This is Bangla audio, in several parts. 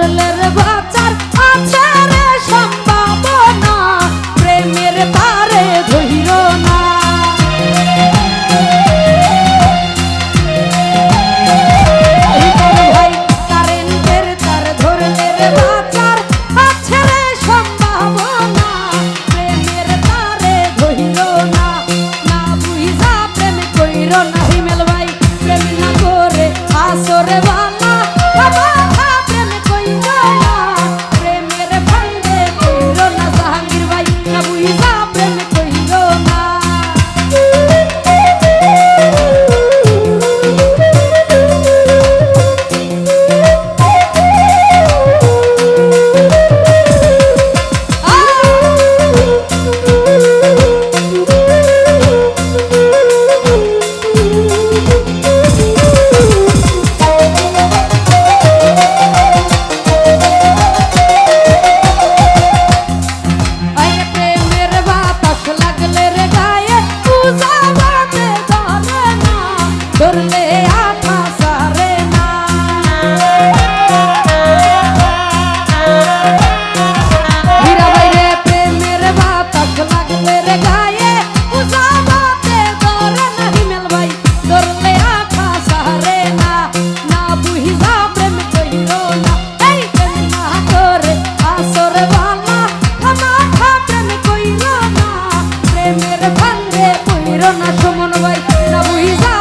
ধরলে রে বাঁচার আছে রে সম্ভাবনা, প্রেমের তারে ধইর না। ভাই কারেন্টের তার ধরলে রে বাঁচার আছে রে সম্ভাবনা, প্রেমের তারে ধইর না। না বুঝা প্রেম কইর না হিমেল ভাই, প্রেম না করে আসরে বালা প্রেম কইর না, প্রেমের ফান্দে কইর না। জাহাঙ্গীর ভাই না বুঝা প্রেম কইর না। ধরলে আঠা সারে না, হীরা বাইরে প্রেমের বাতাস লাগলে রে গায়ে উজাবাতে ধরে না। হিমেল ভাই ধরলে আঠা সারে না, না বুঝা প্রেম কইর না। এই প্রেম না করে আসরে বালা খামাখা প্রেম কইর না, প্রেমের ফান্দে কইর না। সুমন ভাই না বুঝা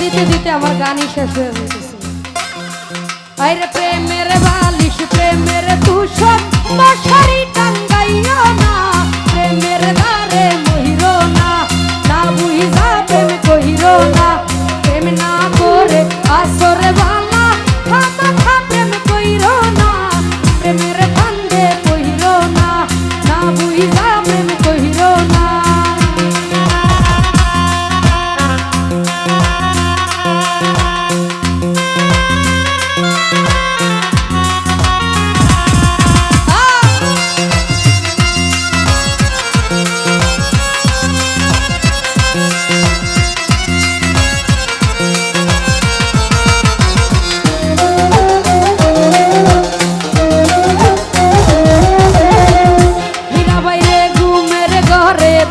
দিতে দিতে আমার গানই শেষ হয়ে যেতেছে। আরে প্রেমের বালিশ প্রেমের তুষক মশারি টাঙ্গাইও না, প্রেমের দ্বারে মহির না। না বুঝা প্রেম কহির না, প্রেম না করে আসরে বালা খামাখা প্রেম কইর না, প্রেমের ফান্দে কহির না। না বুঝা প্রেম কহির না।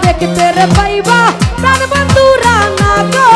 দেখতে রে পাইবা প্রাণ বন্ধুরা না গো